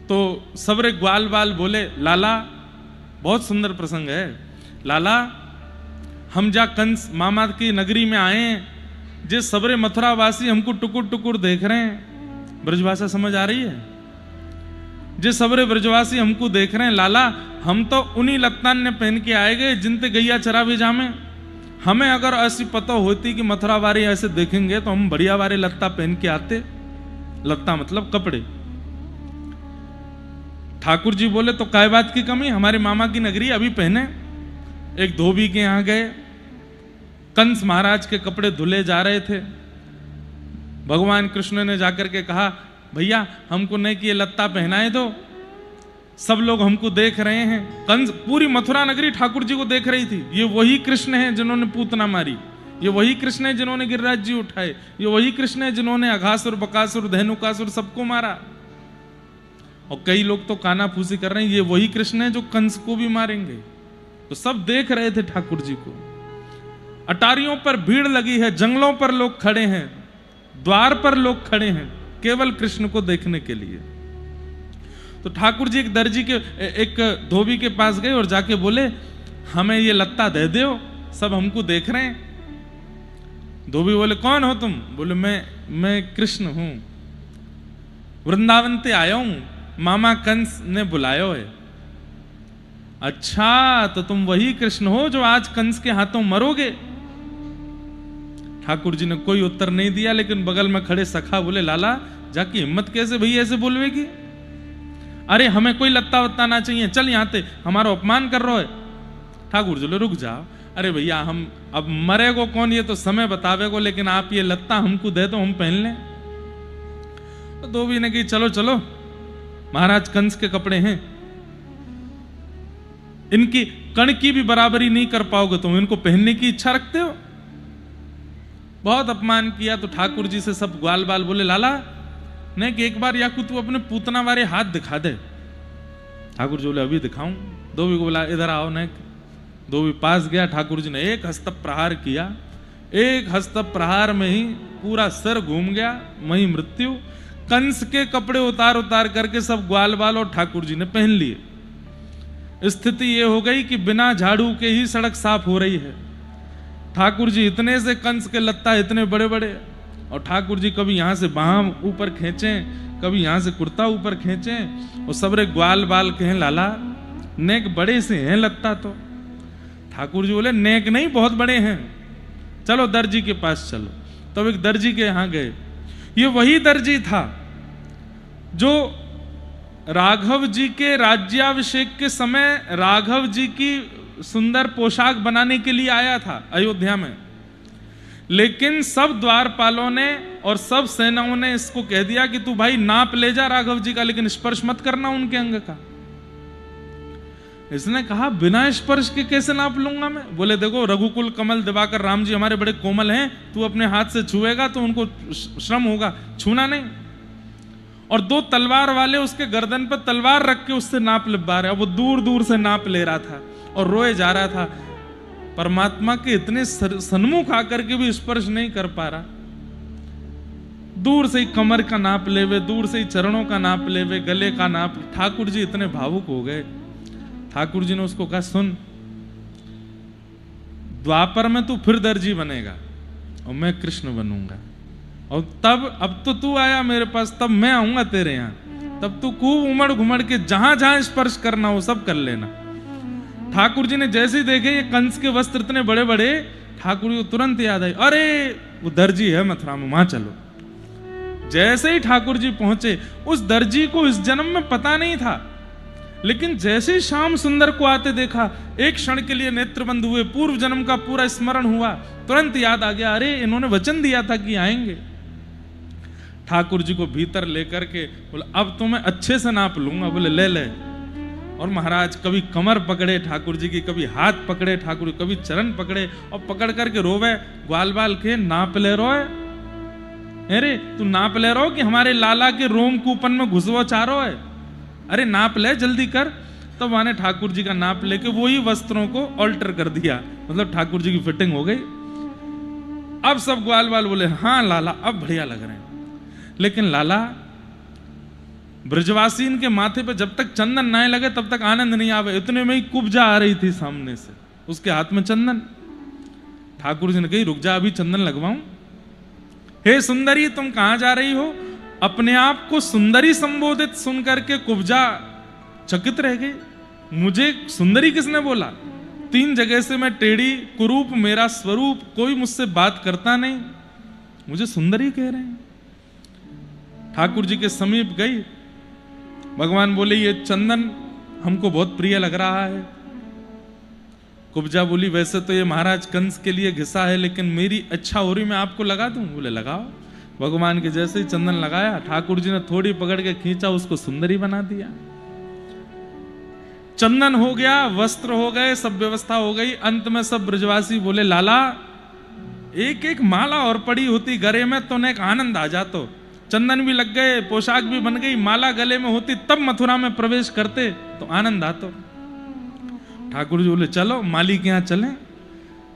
तो सबरे ग्वाल बाल बोले, लाला, बहुत सुंदर प्रसंग है, लाला हम जा कंस मामा की नगरी में आए, जे सबरे मथुरावासी हमको टुकुर टुकुर देख रहे हैं। ब्रजभाषा समझ आ रही है? जे सबरे ब्रजवासी हमको देख रहे हैं, लाला हम तो उन्हीं लत्तान ने पहन के आए गए जिनते गैया चरावे जामे। हमें अगर ऐसी पता होती कि मथुरा वाले ऐसे देखेंगे तो हम बढ़िया वाले लत्ता पहन के आते। लत्ता मतलब कपड़े। ठाकुर जी बोले, तो काय बात की कमी, हमारे मामा की नगरी अभी पहने। एक धोबी के यहां गए, कंस महाराज के कपड़े धुले जा रहे थे। भगवान कृष्ण ने जाकर के कहा, भैया हमको नहीं कि ये लत्ता पहनाए दो, सब लोग हमको देख रहे हैं। कंस, पूरी मथुरा नगरी ठाकुर जी को देख रही थी। ये वही कृष्ण हैं जिन्होंने पूतना मारी, ये वही कृष्ण है जिन्होंने गिरिराज जी उठाए, ये वही कृष्ण है जिन्होंने अघासुर बकासुर धेनुकासुर सबको मारा। और कई लोग तो काना फूसी कर रहे हैं, ये वही कृष्ण है जो कंस को भी मारेंगे। तो सब देख रहे थे ठाकुर जी को। अटारियों पर भीड़ लगी है, जंगलों पर लोग खड़े हैं, द्वार पर लोग खड़े हैं केवल कृष्ण को देखने के लिए। तो ठाकुर जी एक दर्जी के, एक धोबी के पास गए और जाके बोले, हमें ये लत्ता दे दो, सब हमको देख रहे हैं। धोबी बोले, कौन हो तुम? बोले, मैं कृष्ण हूं, वृंदावन से आया हूं, मामा कंस ने बुलायो है। अच्छा, तो तुम वही कृष्ण हो जो आज कंस के हाथों मरोगे? ठाकुर जी ने कोई उत्तर नहीं दिया, लेकिन बगल में खड़े सखा बोले, लाला जाकी हिम्मत कैसे भैया ऐसे बोलवेगी? अरे हमें कोई लत्ता वत्ता ना चाहिए, चल यहां ते, हमारा अपमान कर रहा है। ठाकुर जी बोले, रुक जाओ, अरे भैया हम अब मरे को कौन, ये तो समय बतावे को, लेकिन आप ये लत्ता हमको दे दो, हम पहन लें। तो धोबी ने कही, चलो चलो, महाराज कंस के कपड़े हैं, इनकी कण की भी बराबरी नहीं कर पाओगे तुम, इनको पहनने की इच्छा रखते हो? बहुत अपमान किया। तो ठाकुर जी से सब ग्वाल बाल बोले, लाला नहीं कि एक बार या तू अपने पूतना वाले हाथ दिखा दे। ठाकुर जी बोले, अभी दिखाऊं? धोबी को बोला, इधर आओ। नहीं, धोबी पास गया, ठाकुर जी ने एक हस्त प्रहार किया, एक हस्त प्रहार में ही पूरा सर घूम गया, वही मृत्यु। कंस के कपड़े उतार उतार करके सब ग्वाल बाल और ठाकुर जी ने पहन लिए। स्थिति ये हो गई कि बिना झाड़ू के ही सड़क साफ हो रही है। ठाकुर जी इतने से कंस के लत्ता इतने बड़े बड़े, और ठाकुर जी कभी यहां से बांह ऊपर खींचें, कभी यहां से कुर्ता ऊपर खींचें, और सबरे ग्वाल बाल कहें, लाला नेक बड़े से हैं लत्ता। तो ठाकुर जी बोले, नेक नहीं बहुत बड़े हैं, चलो दर्जी के पास चलो। तब एक दर्जी के यहां गए। ये वही दर्जी था जो राघव जी के राज्याभिषेक के समय राघव जी की सुंदर पोशाक बनाने के लिए आया था अयोध्या में। लेकिन सब द्वारपालों ने और सब सेनाओं ने इसको कह दिया कि तू भाई नाप ले जा राघव जी का, लेकिन स्पर्श मत करना उनके अंग का। इसने कहा, बिना स्पर्श के कैसे नाप लूंगा मैं? बोले, देखो रघुकुल कमल दिवाकर राम जी हमारे बड़े कोमल हैं, तू अपने हाथ से छुएगा तो उनको श्रम होगा, छूना नहीं। और दो तलवार वाले उसके गर्दन पर तलवार रख के उससे नाप लिबा रहे, वो दूर दूर से नाप ले रहा था और रोए जा रहा था। परमात्मा के इतने सन्मुख आकर के भी स्पर्श नहीं कर पा रहा। दूर से ही कमर का नाप लेवे, दूर से ही चरणों का नाप लेवे, गले का नाप। ठाकुर जी इतने भावुक हो गए। ठाकुर जी ने उसको कहा, सुन, द्वापर में तू फिर दर्जी बनेगा और मैं कृष्ण बनूंगा, और तब अब तो तू आया मेरे पास, तब मैं आऊंगा तेरे यहां, तब तू खूब उमड़ घुमड़ के जहां जहां स्पर्श करना हो सब कर लेना। ठाकुर जी ने जैसे ही देखे ये कंस के वस्त्र इतने बड़े बड़े, ठाकुर जी को तुरंत याद आई, अरे वो दर्जी है मथुरा में, वहां चलो। जैसे ही ठाकुर जी पहुंचे, उस दर्जी को इस जन्म में पता नहीं था, लेकिन जैसे ही श्याम सुंदर को आते देखा, एक क्षण के लिए नेत्र बंद हुए, पूर्व जन्म का पूरा स्मरण हुआ, तुरंत याद आ गया, अरे इन्होंने वचन दिया था कि आएंगे। ठाकुर जी को भीतर लेकर के बोले, अब तो मैं अच्छे से नाप लूंगा। बोले, ले ले। और महाराज कभी कमर पकड़े ठाकुर जी की, कभी हाथ पकड़े ठाकुर, कभी चरण पकड़े, और पकड़ करके रोवे, ग्वाल बाल के नाप ले रो है, अरे तू नाप ले रहो कि हमारे लाला के रोम कूपन में घुसवा चारो है, अरे नाप ले जल्दी कर। तब माने ठाकुर जी का नाप लेके वही वस्त्रों को ऑल्टर कर दिया, मतलब ठाकुर जी की फिटिंग हो गई। अब सब ग्वाल बाल बोले, हाँ लाला अब बढ़िया लग रहे हैं। लेकिन लाला ब्रजवासीन के माथे पे जब तक चंदन ना लगे तब तक आनंद नहीं आवे। इतने में ही कुब्जा आ रही थी सामने से, उसके हाथ में चंदन। ठाकुर जी ने कही रुक जा, अभी चंदन लगवाऊं। हे सुंदरी, तुम कहां जा रही हो? अपने आप को सुंदरी संबोधित सुन करके कुब्जा चकित रह गई। मुझे सुंदरी किसने बोला? 3 जगह से मैं टेढ़ी, कुरूप मेरा स्वरूप, कोई मुझसे बात करता नहीं, मुझे सुंदरी कह रहे हैं। ठाकुर जी के समीप गई, भगवान बोले ये चंदन हमको बहुत प्रिय लग रहा है। कुब्जा बोली वैसे तो ये महाराज कंस के लिए घिसा है, लेकिन मेरी अच्छा हो रही, मैं आपको लगा दूं। बोले लगाओ। भगवान के जैसे ही चंदन लगाया, ठाकुर जी ने थोड़ी पकड़ के खींचा, उसको सुंदरी बना दिया। चंदन हो गया, वस्त्र हो गए, सब व्यवस्था हो गई। अंत में सब ब्रजवासी बोले लाला एक एक माला और पड़ी होती गले में तो एक आनंद आ जातो। चंदन भी लग गए, पोशाक भी बन गई, माला गले में होती तब मथुरा में प्रवेश करते तो आनंद आतो। ठाकुर जी बोले चलो माली के यहां चलें।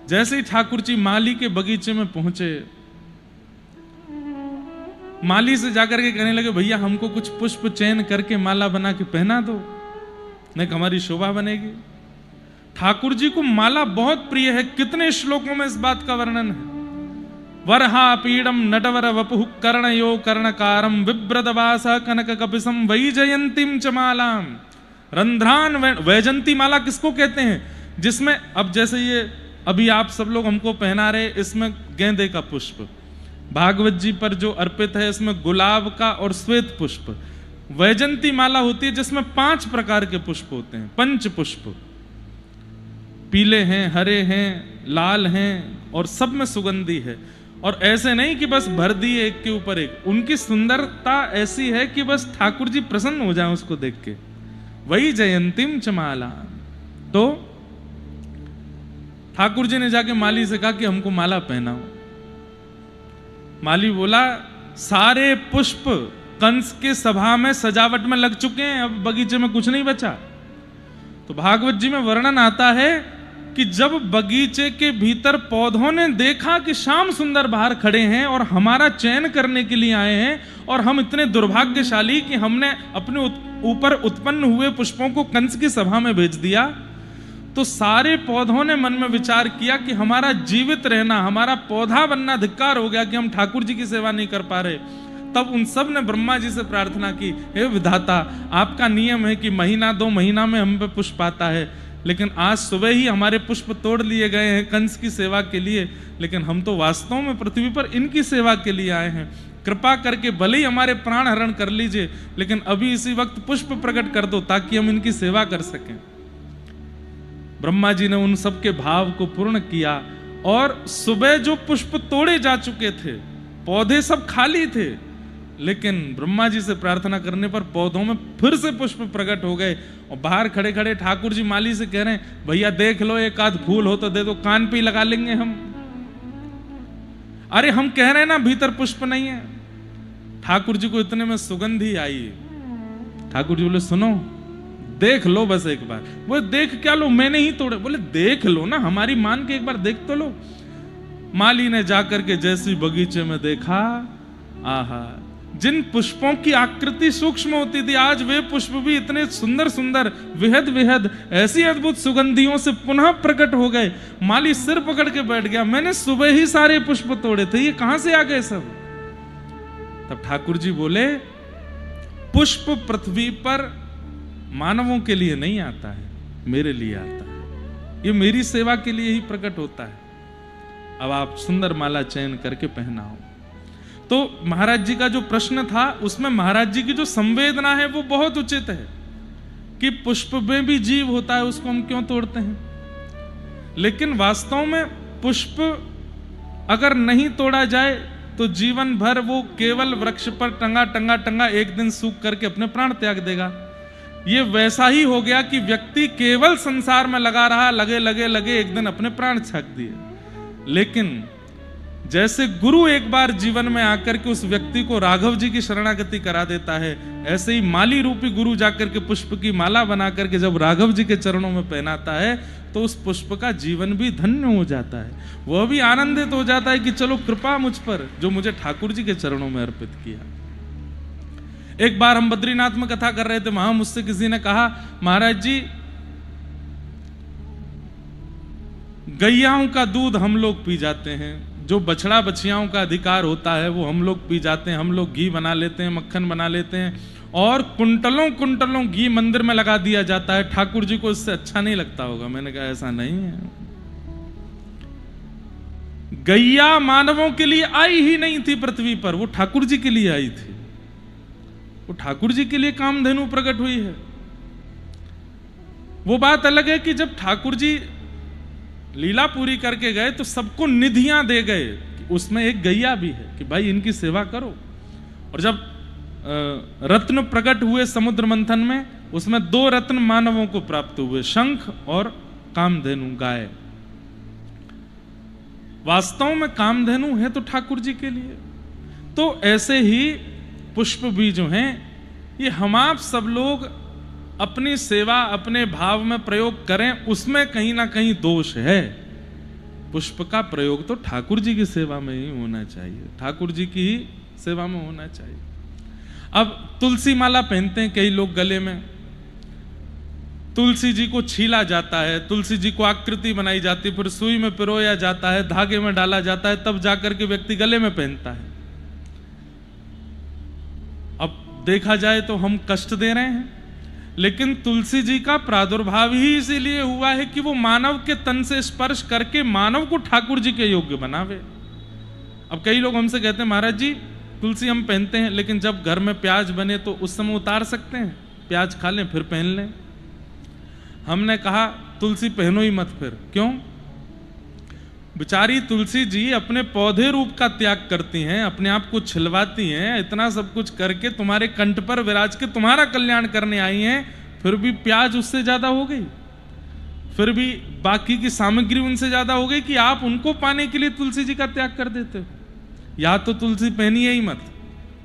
जैसे ही ठाकुर जी माली के बगीचे में पहुंचे, माली से जाकर के कहने लगे भैया हमको कुछ पुष्प चयन करके माला बना के पहना दो, नहीं हमारी शोभा बनेगी। ठाकुर जी को माला बहुत प्रिय है। कितने श्लोकों में इस बात का वर्णन है। वरहा पीडम नटवर वपुः कर्णयो कर्णकारम विव्रतवास कनक कपिसम वैजयंतीम च मालाम। रंध्रान वैजंती माला किसको कहते हैं? जिसमें अब जैसे ये अभी आप सब लोग हमको पहना रहे, इसमें गेंदे का पुष्प, भागवत जी पर जो अर्पित है इसमें गुलाब का और श्वेत पुष्प। वैजंती माला होती है जिसमें 5 प्रकार के पुष्प होते हैं, 5 पुष्प, पीले हैं, हरे हैं, लाल हैं और सब में सुगंधी है। और ऐसे नहीं कि बस भर दिए एक के ऊपर एक, उनकी सुंदरता ऐसी है कि बस ठाकुर जी प्रसन्न हो जाए उसको देख के। वही जयंतीम च माला। तो ठाकुर जी ने जाके माली से कहा कि हमको माला पहनाओ। माली बोला सारे पुष्प कंस के सभा में सजावट में लग चुके हैं, अब बगीचे में कुछ नहीं बचा। तो भागवत जी में वर्णन आता है कि जब बगीचे के भीतर पौधों ने देखा कि श्याम सुंदर बाहर खड़े हैं और हमारा चयन करने के लिए आए हैं, और हम इतने दुर्भाग्यशाली कि हमने अपने ऊपर उत्पन्न हुए पुष्पों को कंस की सभा में भेज दिया, तो सारे पौधों ने मन में विचार किया कि हमारा जीवित रहना, हमारा पौधा बनना धिक्कार हो गया कि हम ठाकुर जी की सेवा नहीं कर पा रहे। तब उन सब ने ब्रह्मा जी से प्रार्थना की, हे विधाता, आपका नियम है कि महीना 2 महीना में हम पे पुष्प आता है, लेकिन आज सुबह ही हमारे पुष्प तोड़ लिए गए हैं कंस की सेवा के लिए, लेकिन हम तो वास्तव में पृथ्वी पर इनकी सेवा के लिए आए हैं। कृपा करके भले ही हमारे प्राण हरण कर लीजिए, लेकिन अभी इसी वक्त पुष्प प्रकट कर दो ताकि हम इनकी सेवा कर सकें। ब्रह्मा जी ने उन सब के भाव को पूर्ण किया, और सुबह जो पुष्प तोड़े जा चुके थे, पौधे सब खाली थे, लेकिन ब्रह्मा जी से प्रार्थना करने पर पौधों में फिर से पुष्प प्रकट हो गए। और बाहर खड़े खड़े ठाकुर जी माली से कह रहे हैं, भैया देख लो, एक आध फूल हो तो दे दो, कान पे लगा लेंगे हम। अरे हम कह रहे हैं ना भीतर पुष्प नहीं है। ठाकुर जी को इतने में सुगंधी आई। ठाकुर जी बोले सुनो, देख लो बस एक बार। वो देख क्या लो, मैंने ही तोड़े। बोले देख लो ना, हमारी मान के एक बार देख तो लो। माली ने जाकर के जैसी बगीचे में देखा, आहा, जिन पुष्पों की आकृति सूक्ष्म होती थी, आज वे पुष्प भी इतने सुंदर सुंदर, विहद विहद, ऐसी अद्भुत सुगंधियों से पुनः प्रकट हो गए। माली सिर पकड़ के बैठ गया, मैंने सुबह ही सारे पुष्प तोड़े थे, ये कहां से आ गए सब? तब ठाकुर जी बोले, पुष्प पृथ्वी पर मानवों के लिए नहीं आता है, मेरे लिए आता है। ये मेरी सेवा के लिए ही प्रकट होता है। अब आप सुंदर माला चयन करके पहनाओ। तो महाराज जी का जो प्रश्न था, उसमें महाराज जी की जो संवेदना है वो बहुत उचित है कि पुष्प में भी जीव होता है, उसको हम क्यों तोड़ते हैं। लेकिन वास्तव में पुष्प अगर नहीं तोड़ा जाए तो जीवन भर वो केवल वृक्ष पर टंगा टंगा टंगा एक दिन सूख करके अपने प्राण त्याग देगा। ये वैसा ही हो गया कि व्यक्ति केवल संसार में लगा रहा, लगे लगे लगे एक दिन अपने प्राण छक दिए। लेकिन जैसे गुरु एक बार जीवन में आकर के उस व्यक्ति को राघव जी की शरणागति करा देता है, ऐसे ही माली रूपी गुरु जाकर के पुष्प की माला बना करके जब राघव जी के चरणों में पहनाता है, तो उस पुष्प का जीवन भी धन्य हो जाता है। वह भी आनंदित हो जाता है कि चलो कृपा मुझ पर, जो मुझे ठाकुर जी के चरणों में अर्पित किया। एक बार हम बद्रीनाथ में कथा कर रहे थे, वहां मुझसे किसी ने कहा, महाराज जी गैयाओं का दूध हम लोग पी जाते हैं, जो बछड़ा बछियाओं का अधिकार होता है वो हम लोग पी जाते हैं, हम लोग घी बना लेते हैं, मक्खन बना लेते हैं, और कुंटलों कुंटलों घी मंदिर में लगा दिया जाता है, ठाकुर जी को इससे अच्छा नहीं लगता होगा। मैंने कहा ऐसा नहीं है, गैया मानवों के लिए आई ही नहीं थी पृथ्वी पर, वो ठाकुर जी के लिए आई थी, वो ठाकुर जी के लिए कामधेनु प्रकट हुई है। वो बात अलग है कि जब ठाकुर जी लीला पूरी करके गए तो सबको निधियां दे गए, उसमें एक गैया भी है कि भाई इनकी सेवा करो। और जब रत्न प्रकट हुए समुद्र मंथन में, उसमें 2 रत्न मानवों को प्राप्त हुए, शंख और कामधेनु गाय। वास्तव में कामधेनु है तो ठाकुर जी के लिए। तो ऐसे ही पुष्प भी जो हैं, ये हम आप सब लोग अपनी सेवा अपने भाव में प्रयोग करें, उसमें कहीं ना कहीं दोष है। पुष्प का प्रयोग तो ठाकुर जी की सेवा में ही होना चाहिए, ठाकुर जी की ही सेवा में होना चाहिए। अब तुलसी माला पहनते हैं कई लोग गले में, तुलसी जी को छीला जाता है, तुलसी जी को आकृति बनाई जाती है, फिर सुई में पिरोया जाता है, धागे में डाला जाता है, तब जाकर के व्यक्ति गले में पहनता है। अब देखा जाए तो हम कष्ट दे रहे हैं, लेकिन तुलसी जी का प्रादुर्भाव ही इसीलिए हुआ है कि वो मानव के तन से स्पर्श करके मानव को ठाकुर जी के योग्य बनावे। अब कई लोग हमसे कहते हैं, महाराज जी तुलसी हम पहनते हैं, लेकिन जब घर में प्याज बने तो उस समय उतार सकते हैं, प्याज खा लें फिर पहन लें। हमने कहा तुलसी पहनो ही मत फिर। क्यों? बेचारी तुलसी जी अपने पौधे रूप का त्याग करती हैं, अपने आप को छिलवाती हैं, इतना सब कुछ करके तुम्हारे कंठ पर विराज के तुम्हारा कल्याण करने आई हैं, फिर भी प्याज उससे ज्यादा हो गई, फिर भी बाकी की सामग्री उनसे ज्यादा हो गई कि आप उनको पाने के लिए तुलसी जी का त्याग कर देते हो। या तो तुलसी पहनिए ही मत,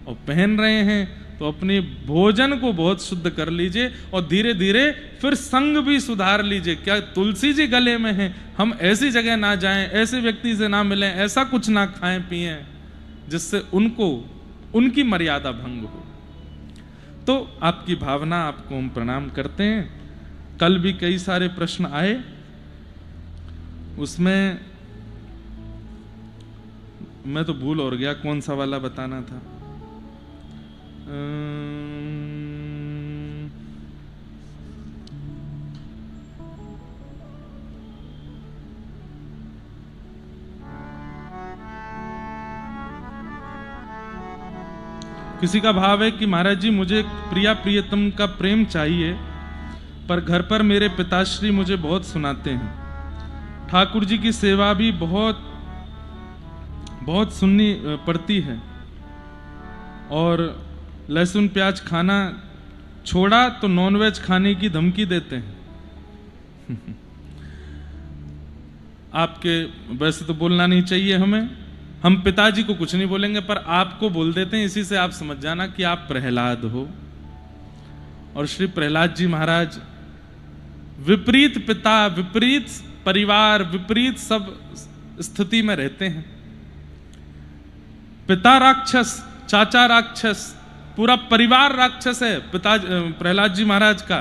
और पहन रहे हैं तो अपने भोजन को बहुत शुद्ध कर लीजिए, और धीरे धीरे फिर संग भी सुधार लीजिए। क्या तुलसी जी गले में है, हम ऐसी जगह ना जाएं, ऐसे व्यक्ति से ना मिलें, ऐसा कुछ ना खाएं पिएं जिससे उनको उनकी मर्यादा भंग हो। तो आपकी भावना, आपको हम प्रणाम करते हैं। कल भी कई सारे प्रश्न आए, उसमें मैं तो भूल और गया कौन सा वाला बताना था। किसी का भाव है कि महाराज जी मुझे प्रिया प्रियतम का प्रेम चाहिए, पर घर पर मेरे पिताश्री मुझे बहुत सुनाते हैं। ठाकुर जी की सेवा भी बहुत बहुत सुननी पड़ती है, और लहसुन प्याज खाना छोड़ा तो नॉनवेज खाने की धमकी देते हैं। आपके वैसे तो बोलना नहीं चाहिए हमें, हम पिताजी को कुछ नहीं बोलेंगे, पर आपको बोल देते हैं, इसी से आप समझ जाना कि आप प्रहलाद हो। और श्री प्रहलाद जी महाराज विपरीत पिता, विपरीत परिवार, विपरीत सब स्थिति में रहते हैं। पिता राक्षस, चाचा राक्षस, पूरा परिवार राक्षस है पिता प्रहलाद जी महाराज का,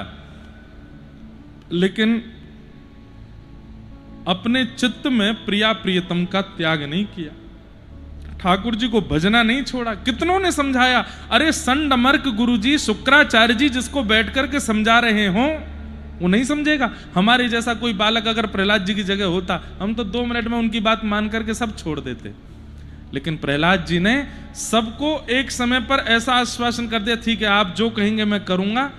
लेकिन अपने चित्त में प्रिया प्रियतम का त्याग नहीं किया, ठाकुर जी को भजना नहीं छोड़ा। कितनों ने समझाया, अरे संडमर्क गुरुजी, शुक्राचार्य जी जिसको बैठ करके समझा रहे हो वो नहीं समझेगा। हमारे जैसा कोई बालक अगर प्रहलाद जी की जगह होता, हम तो 2 मिनट में उनकी बात मान करके सब छोड़ देते। लेकिन प्रहलाद जी ने सबको एक समय पर ऐसा आश्वासन कर दिया, ठीक है आप जो कहेंगे मैं करूंगा,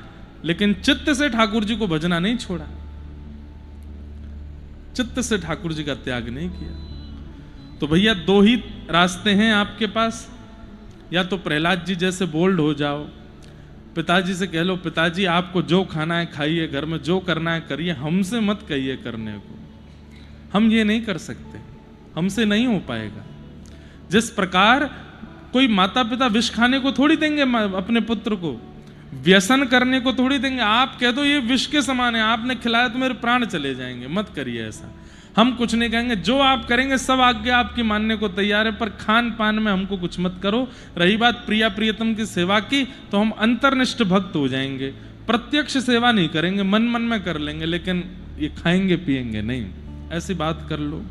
लेकिन चित्त से ठाकुर जी को भजना नहीं छोड़ा, चित्त से ठाकुर जी का त्याग नहीं किया। तो भैया 2 ही रास्ते हैं आपके पास, या तो प्रहलाद जी जैसे बोल्ड हो जाओ, पिताजी से कह लो पिताजी आपको जो खाना है खाइए, घर में जो करना है करिए, हमसे मत कहिए करने को, हम ये नहीं कर सकते, हमसे नहीं हो पाएगा। जिस प्रकार कोई माता पिता विष खाने को थोड़ी देंगे अपने पुत्र को, व्यसन करने को थोड़ी देंगे। आप कह दो ये विष के समान है, आपने खिलाया तो मेरे प्राण चले जाएंगे, मत करिए ऐसा। हम कुछ नहीं कहेंगे, जो आप करेंगे सब आज्ञा आपकी मानने को तैयार है, पर खान पान में हमको कुछ मत करो। रही बात प्रिया प्रियतम की सेवा की, तो हम अंतर्निष्ठ भक्त हो जाएंगे, प्रत्यक्ष सेवा नहीं करेंगे, मन मन में कर लेंगे, लेकिन ये खाएंगे पिएंगे नहीं। ऐसी बात कर लो।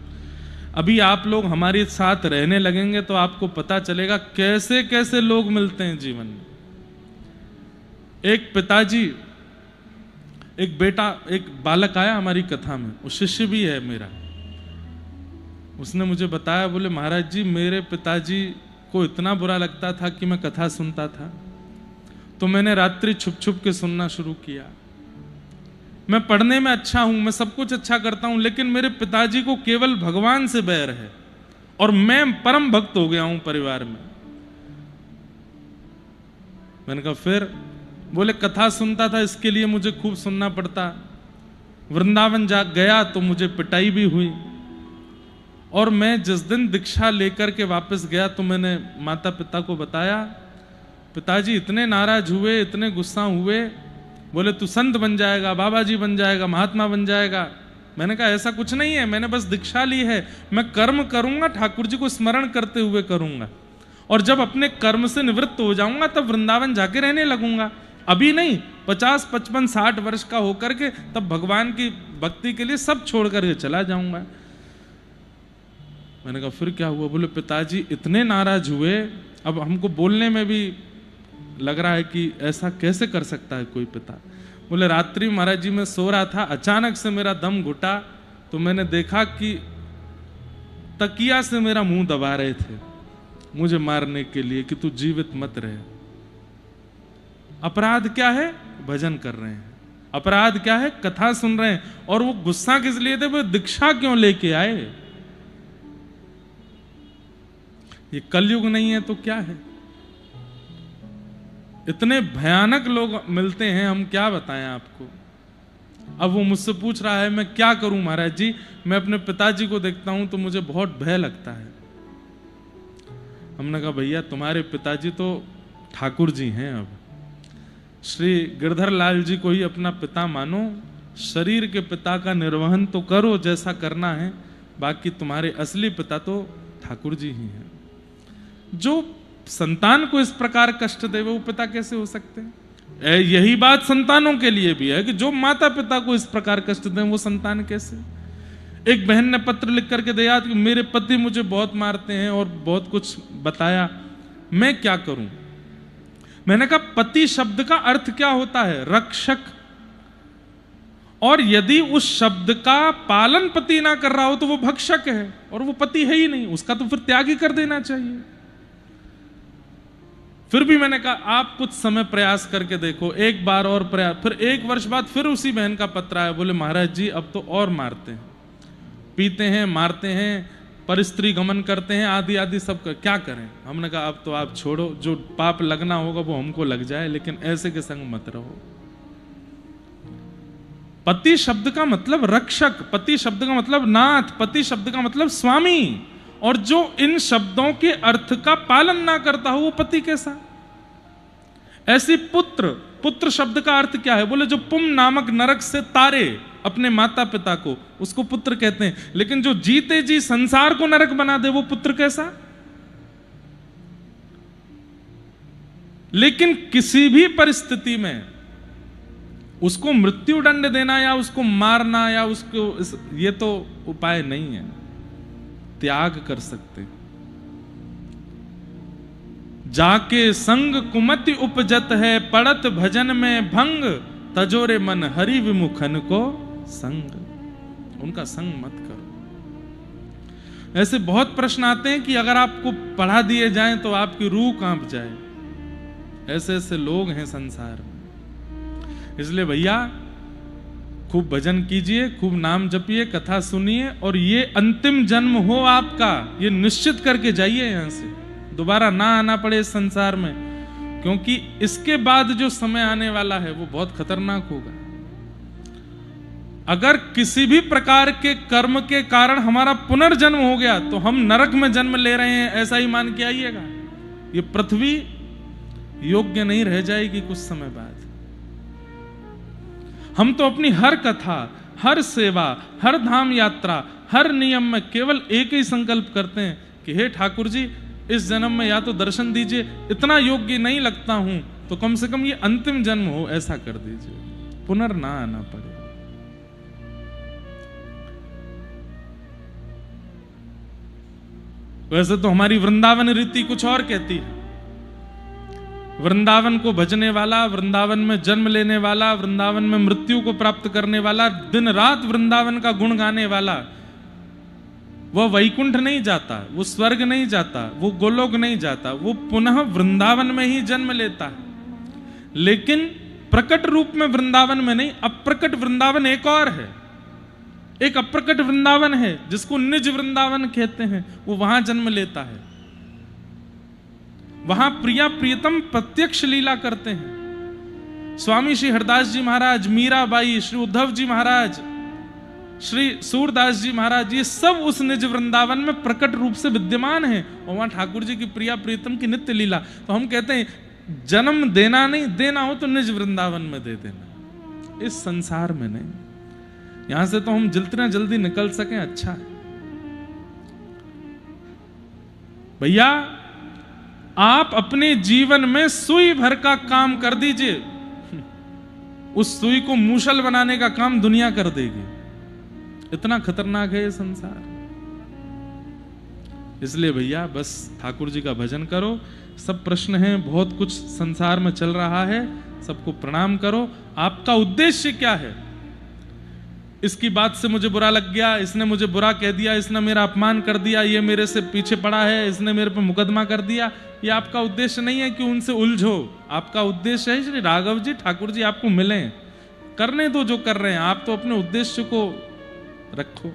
अभी आप लोग हमारे साथ रहने लगेंगे तो आपको पता चलेगा कैसे कैसे लोग मिलते हैं जीवन में। एक पिताजी, एक बेटा, एक बालक आया हमारी कथा में, वो शिष्य भी है मेरा। उसने मुझे बताया, बोले महाराज जी मेरे पिताजी को इतना बुरा लगता था कि मैं कथा सुनता था, तो मैंने रात्रि छुप छुप के सुनना शुरू किया। मैं पढ़ने में अच्छा हूं, मैं सब कुछ अच्छा करता हूं, लेकिन मेरे पिताजी को केवल भगवान से बैर है और मैं परम भक्त हो गया हूं परिवार में। मैंने कहा फिर? बोले कथा सुनता था इसके लिए मुझे खूब सुनना पड़ता, वृंदावन जा गया तो मुझे पिटाई भी हुई, और मैं जिस दिन दीक्षा लेकर के वापस गया तो मैंने माता पिता को बताया, पिताजी इतने नाराज हुए, इतने गुस्सा हुए, बोले तू संत बन जाएगा, बाबा जी बन जाएगा, महात्मा बन जाएगा। मैंने कहा ऐसा कुछ नहीं है, मैंने बस दीक्षा ली है, मैं कर्म करूंगा, ठाकुर जी को स्मरण करते हुए करूंगा, और जब अपने कर्म से निवृत्त हो जाऊंगा तब वृंदावन जाके रहने लगूंगा, अभी नहीं। 50, 55, 60 वर्ष का होकर के तब भगवान की भक्ति के लिए सब छोड़ करके चला जाऊंगा। मैंने कहा फिर क्या हुआ? बोले पिताजी इतने नाराज हुए, अब हमको बोलने में भी लग रहा है कि ऐसा कैसे कर सकता है कोई पिता। बोले रात्रि महाराज जी मैं सो रहा था, अचानक से मेरा दम घुटा, तो मैंने देखा कि तकिया से मेरा मुंह दबा रहे थे मुझे मारने के लिए कि तू जीवित मत रहे। अपराध क्या है? भजन कर रहे हैं। अपराध क्या है? कथा सुन रहे हैं। और वो गुस्सा किस लिए थे? वो दीक्षा क्यों लेके आए? ये कलयुग नहीं है तो क्या है? इतने भयानक लोग मिलते हैं, हम क्या बताएं आपको। अब वो मुझसे पूछ रहा है मैं क्या करूं महाराज जी, मैं अपने पिताजी को देखता हूं तो मुझे बहुत भय लगता है। हमने कहा भैया तुम्हारे पिताजी तो ठाकुर जी हैं, अब श्री गिरधर लाल जी को ही अपना पिता मानो, शरीर के पिता का निर्वहन तो करो जैसा करना है, बाकी तुम्हारे असली पिता तो ठाकुर जी ही हैं। जो संतान को इस प्रकार कष्ट दे वो पिता कैसे हो सकते हैं? यही बात संतानों के लिए भी है कि जो माता पिता को इस प्रकार कष्ट दें वो संतान कैसे? एक बहन ने पत्र लिख करके दिया कि मेरे पति मुझे बहुत मारते हैं और बहुत कुछ बताया, मैं क्या करूं? मैंने कहा पति शब्द का अर्थ क्या होता है? रक्षक। और यदि उस शब्द का पालन पति ना कर रहा हो तो वो भक्षक है, और वो पति है ही नहीं, उसका तो फिर त्याग ही कर देना चाहिए। फिर भी मैंने कहा आप कुछ समय प्रयास करके देखो, एक बार और प्रयास। फिर 1 वर्ष बाद फिर उसी बहन का पत्र आया, बोले महाराज जी अब तो और मारते हैं, पीते हैं, मारते हैं, परस्त्री गमन करते हैं, आदि आदि सब कर, क्या करें? हमने कहा अब तो आप छोड़ो, जो पाप लगना होगा वो हमको लग जाए, लेकिन ऐसे के संग मत रहो। पति शब्द का मतलब रक्षक, पति शब्द का मतलब नाथ, पति शब्द का मतलब स्वामी, और जो इन शब्दों के अर्थ का पालन ना करता हो वो पति कैसा? ऐसी पुत्र, पुत्र शब्द का अर्थ क्या है? बोले जो पुम नामक नरक से तारे अपने माता पिता को, उसको पुत्र कहते हैं। लेकिन जो जीते जी संसार को नरक बना दे वो पुत्र कैसा? लेकिन किसी भी परिस्थिति में उसको मृत्यु दंड देना या उसको मारना या उसको, ये तो उपाय नहीं है। त्याग कर सकते। जाके संग कुमति उपजत है, पड़त भजन में भंग, तजोरे मन हरि विमुखन को संग। उनका संग मत करो। ऐसे बहुत प्रश्न आते हैं कि अगर आपको पढ़ा दिए जाएं तो आपकी रूह कांप जाए। ऐसे ऐसे लोग हैं संसार में। इसलिए भैया खूब भजन कीजिए, खूब नाम जपिए, कथा सुनिए, और ये अंतिम जन्म हो आपका, ये निश्चित करके जाइए यहां से, दोबारा ना आना पड़े इस संसार में, क्योंकि इसके बाद जो समय आने वाला है वो बहुत खतरनाक होगा। अगर किसी भी प्रकार के कर्म के कारण हमारा पुनर्जन्म हो गया तो हम नरक में जन्म ले रहे हैं ऐसा ही मान के आइएगा। ये पृथ्वी योग्य नहीं रह जाएगी कुछ समय बाद। हम तो अपनी हर कथा, हर सेवा, हर धाम यात्रा, हर नियम में केवल एक ही संकल्प करते हैं कि हे ठाकुर जी, इस जन्म में या तो दर्शन दीजिए, इतना योग्य नहीं लगता हूं तो कम से कम ये अंतिम जन्म हो ऐसा कर दीजिए, पुनर्ना आना पड़े। वैसे तो हमारी वृंदावन रीति कुछ और कहती है। वृंदावन को भजने वाला, वृंदावन में जन्म लेने वाला, वृंदावन में मृत्यु को प्राप्त करने वाला, दिन रात वृंदावन का गुण गाने वाला, वो वैकुंठ नहीं जाता, वो स्वर्ग नहीं जाता, वो गोलोक नहीं जाता, वो पुनः वृंदावन में ही जन्म लेता है। लेकिन प्रकट रूप में वृंदावन में नहीं, अप्रकट वृंदावन एक और है। एक अप्रकट वृंदावन है जिसको निज वृंदावन कहते हैं, वो वहां जन्म लेता है। वहां प्रिया प्रियतम प्रत्यक्ष लीला करते हैं। स्वामी श्री हरदास जी महाराज, मीराबाई, श्री उद्धव जी महाराज, श्री सूरदास जी महाराज, ये सब उस निज वृंदावन में प्रकट रूप से विद्यमान है और वहां ठाकुर जी की प्रिया प्रियतम की नित्य लीला। तो हम कहते हैं जन्म देना नहीं, देना हो तो निज वृंदावन में दे देना, इस संसार में नहीं। यहां से तो हम जितना जल्दी निकल सकें अच्छा है। भैया आप अपने जीवन में सुई भर का काम कर दीजिए, उस सुई को मूसल बनाने का काम दुनिया कर देगी। इतना खतरनाक है ये संसार। इसलिए भैया बस ठाकुर जी का भजन करो। सब प्रश्न हैं, बहुत कुछ संसार में चल रहा है, सबको प्रणाम करो। आपका उद्देश्य क्या है? इसकी बात से मुझे बुरा लग गया, इसने मुझे बुरा कह दिया, इसने मेरा अपमान कर दिया, ये मेरे से पीछे पड़ा है, इसने मेरे पे मुकदमा कर दिया, ये आपका उद्देश्य नहीं है कि उनसे उलझो। आपका उद्देश्य है श्री राघव जी ठाकुर जी आपको मिलें, करने दो जो कर रहे हैं। आप तो अपने उद्देश्य को रखो।